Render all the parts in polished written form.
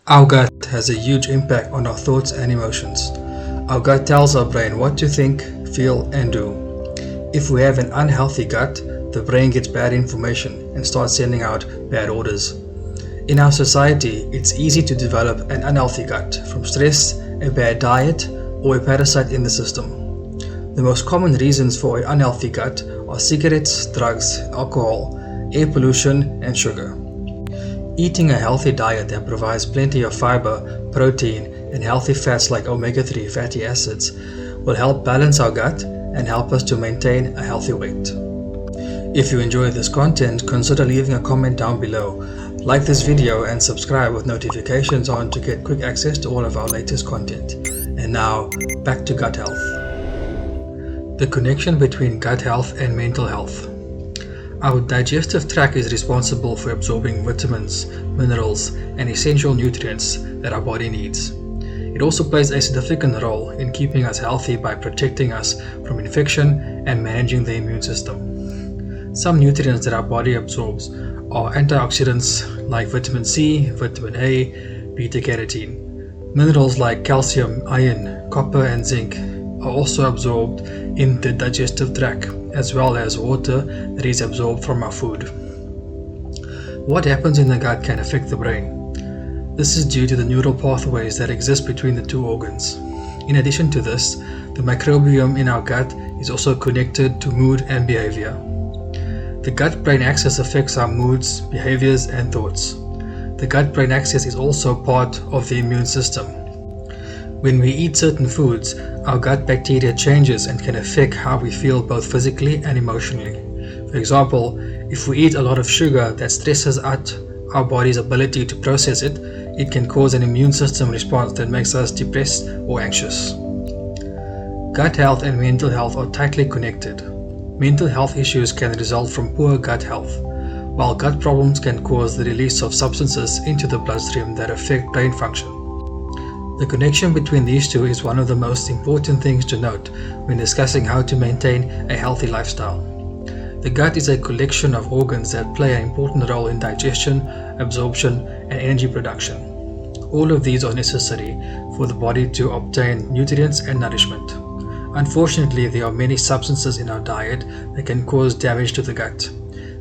Our gut has a huge impact on our thoughts and emotions. Our gut tells our brain what to think, feel, and do. If we have an unhealthy gut, the brain gets bad information and starts sending out bad orders. In our society, it's easy to develop an unhealthy gut from stress, a bad diet, or a parasite in the system. The most common reasons for an unhealthy gut are cigarettes, drugs, alcohol, air pollution, and sugar. Eating a healthy diet that provides plenty of fiber, protein, and healthy fats like omega-3 fatty acids will help balance our gut and help us to maintain a healthy weight. If you enjoy this content, consider leaving a comment down below. Like this video and subscribe with notifications on to get quick access to all of our latest content. And now, back to gut health. The connection between gut health and mental health. Our digestive tract is responsible for absorbing vitamins, minerals, and essential nutrients that our body needs. It also plays a significant role in keeping us healthy by protecting us from infection and managing the immune system. Some nutrients that our body absorbs are antioxidants like vitamin C, vitamin A, beta-carotene. Minerals like calcium, iron, copper, and zinc are also absorbed in the digestive tract, as well as water that is absorbed from our food. What happens in the gut can affect the brain. This is due to the neural pathways that exist between the two organs. In addition to this, the microbiome in our gut is also connected to mood and behavior. The gut-brain axis affects our moods, behaviors, and thoughts. The gut-brain axis is also part of the immune system. When we eat certain foods, our gut bacteria changes and can affect how we feel both physically and emotionally. For example, if we eat a lot of sugar that stresses out our body's ability to process it, it can cause an immune system response that makes us depressed or anxious. Gut health and mental health are tightly connected. Mental health issues can result from poor gut health, while gut problems can cause the release of substances into the bloodstream that affect brain function. The connection between these two is one of the most important things to note when discussing how to maintain a healthy lifestyle. The gut is a collection of organs that play an important role in digestion, absorption, and energy production. All of these are necessary for the body to obtain nutrients and nourishment. Unfortunately, there are many substances in our diet that can cause damage to the gut.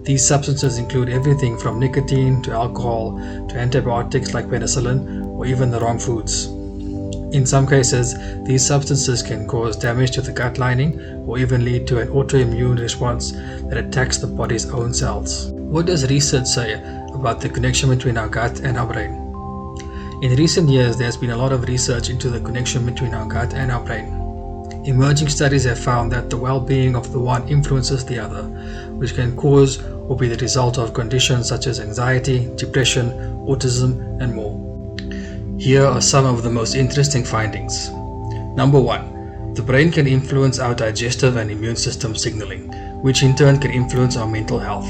These substances include everything from nicotine to alcohol to antibiotics like penicillin or even the wrong foods. In some cases, these substances can cause damage to the gut lining or even lead to an autoimmune response that attacks the body's own cells. What does research say about the connection between our gut and our brain? In recent years, there has been a lot of research into the connection between our gut and our brain. Emerging studies have found that the well-being of the one influences the other, which can cause or be the result of conditions such as anxiety, depression, autism, and more. Here are some of the most interesting findings. Number 1. The brain can influence our digestive and immune system signaling, which in turn can influence our mental health.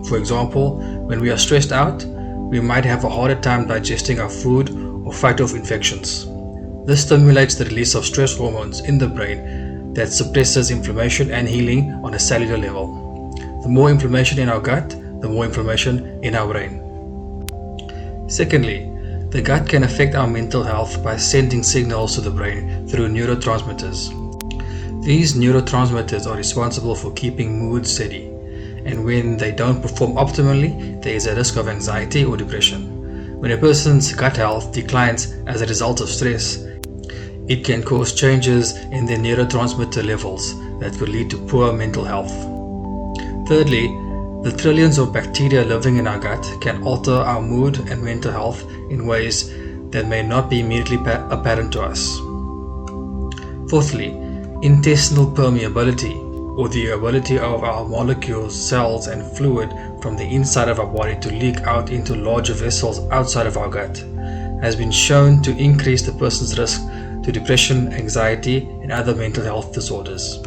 For example, when we are stressed out, we might have a harder time digesting our food or fight off infections. This stimulates the release of stress hormones in the brain that suppresses inflammation and healing on a cellular level. The more inflammation in our gut, the more inflammation in our brain. Secondly, the gut can affect our mental health by sending signals to the brain through neurotransmitters. These neurotransmitters are responsible for keeping mood steady, and when they don't perform optimally, there is a risk of anxiety or depression. When a person's gut health declines as a result of stress, it can cause changes in their neurotransmitter levels that could lead to poor mental health. Thirdly, the trillions of bacteria living in our gut can alter our mood and mental health in ways that may not be immediately apparent to us. Fourthly, intestinal permeability, or the ability of our molecules, cells, and fluid from the inside of our body to leak out into larger vessels outside of our gut, has been shown to increase the person's risk to depression, anxiety, and other mental health disorders.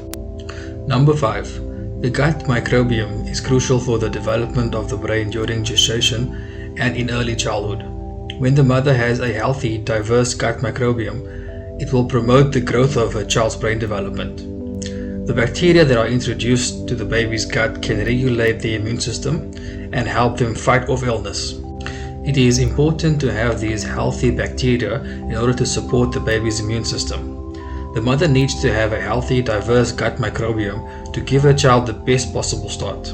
Number 5. The gut microbiome is crucial for the development of the brain during gestation and in early childhood. When the mother has a healthy, diverse gut microbiome, it will promote the growth of her child's brain development. The bacteria that are introduced to the baby's gut can regulate the immune system and help them fight off illness. It is important to have these healthy bacteria in order to support the baby's immune system. The mother needs to have a healthy, diverse gut microbiome to give her child the best possible start.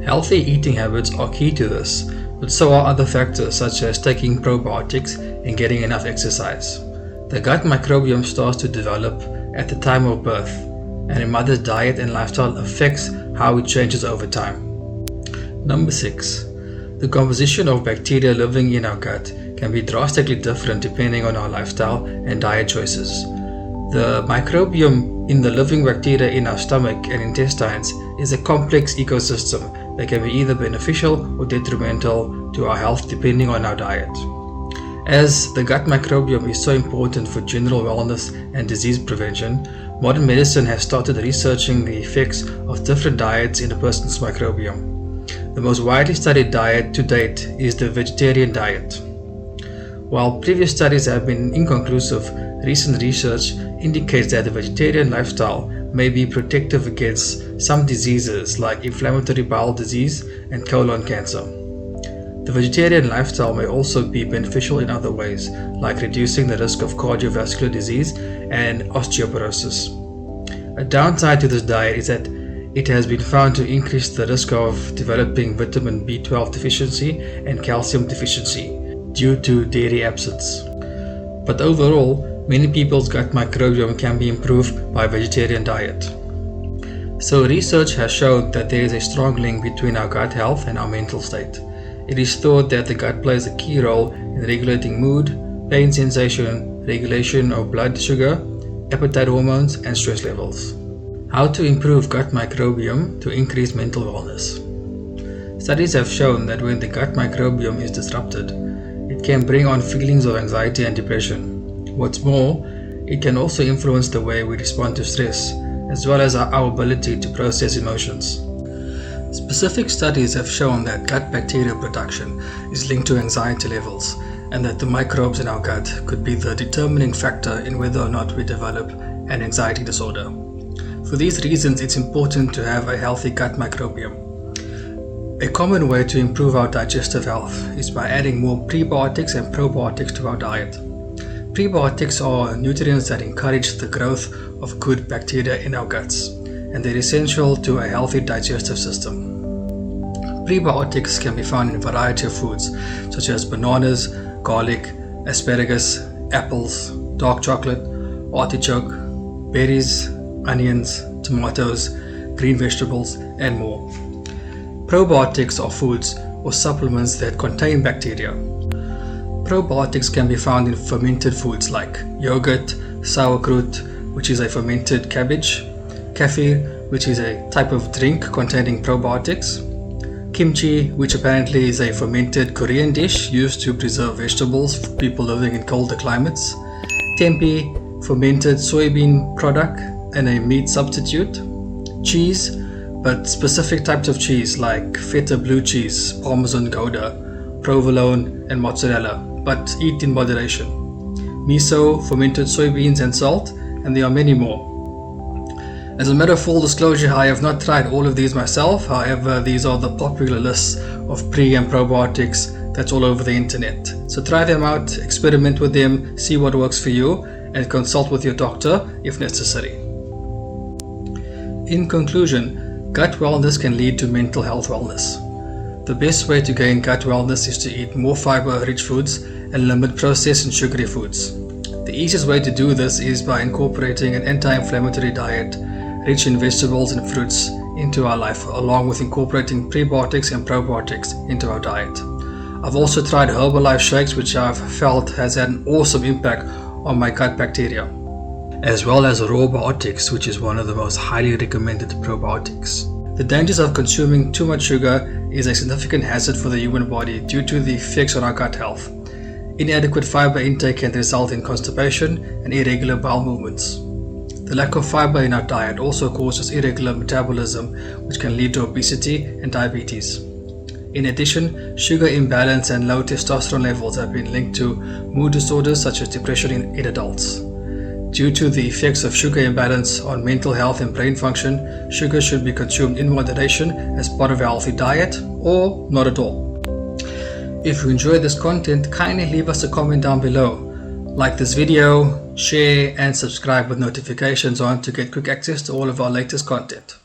Healthy eating habits are key to this, but so are other factors such as taking probiotics and getting enough exercise. The gut microbiome starts to develop at the time of birth, and a mother's diet and lifestyle affects how it changes over time. Number 6. The composition of bacteria living in our gut can be drastically different depending on our lifestyle and diet choices. The microbiome in the living bacteria in our stomach and intestines is a complex ecosystem that can be either beneficial or detrimental to our health depending on our diet. As the gut microbiome is so important for general wellness and disease prevention, modern medicine has started researching the effects of different diets in a person's microbiome. The most widely studied diet to date is the vegetarian diet. While previous studies have been inconclusive, recent research indicates that the vegetarian lifestyle may be protective against some diseases like inflammatory bowel disease and colon cancer. The vegetarian lifestyle may also be beneficial in other ways, like reducing the risk of cardiovascular disease and osteoporosis. A downside to this diet is that it has been found to increase the risk of developing vitamin B12 deficiency and calcium deficiency due to dairy absence. But overall, many people's gut microbiome can be improved by a vegetarian diet. So research has shown that there is a strong link between our gut health and our mental state. It is thought that the gut plays a key role in regulating mood, pain sensation, regulation of blood sugar, appetite hormones, and stress levels. How to improve gut microbiome to increase mental wellness. Studies have shown that when the gut microbiome is disrupted, it can bring on feelings of anxiety and depression. What's more, it can also influence the way we respond to stress, as well as our ability to process emotions. Specific studies have shown that gut bacteria production is linked to anxiety levels, and that the microbes in our gut could be the determining factor in whether or not we develop an anxiety disorder. For these reasons, it's important to have a healthy gut microbiome. A common way to improve our digestive health is by adding more prebiotics and probiotics to our diet. Prebiotics are nutrients that encourage the growth of good bacteria in our guts, and they're essential to a healthy digestive system. Prebiotics can be found in a variety of foods, such as bananas, garlic, asparagus, apples, dark chocolate, artichoke, berries, onions, tomatoes, green vegetables, and more. Probiotics are foods or supplements that contain bacteria. Probiotics can be found in fermented foods like yogurt, sauerkraut, which is a fermented cabbage, kefir, which is a type of drink containing probiotics, kimchi, which apparently is a fermented Korean dish used to preserve vegetables for people living in colder climates, tempeh, fermented soybean product and a meat substitute, cheese, but specific types of cheese like feta blue cheese, Parmesan Gouda, provolone and mozzarella, but eat in moderation, miso, fermented soybeans and salt, and there are many more. As a matter of full disclosure, I have not tried all of these myself. However, these are the popular lists of pre and probiotics that's all over the internet. So try them out, experiment with them, see what works for you, and consult with your doctor if necessary. In conclusion, gut wellness can lead to mental health wellness. The best way to gain gut wellness is to eat more fiber-rich foods and limit processed and sugary foods. The easiest way to do this is by incorporating an anti-inflammatory diet rich in vegetables and fruits into our life, along with incorporating prebiotics and probiotics into our diet. I've also tried Herbalife shakes, which I've felt has had an awesome impact on my gut bacteria, as well as raw biotics, which is one of the most highly recommended probiotics. The dangers of consuming too much sugar is a significant hazard for the human body due to the effects on our gut health. Inadequate fiber intake can result in constipation and irregular bowel movements. The lack of fiber in our diet also causes irregular metabolism, which can lead to obesity and diabetes. In addition, sugar imbalance and low testosterone levels have been linked to mood disorders such as depression in adults. Due to the effects of sugar imbalance on mental health and brain function, sugar should be consumed in moderation as part of a healthy diet, or not at all. If you enjoyed this content, kindly leave us a comment down below. Like this video, share and subscribe with notifications on to get quick access to all of our latest content.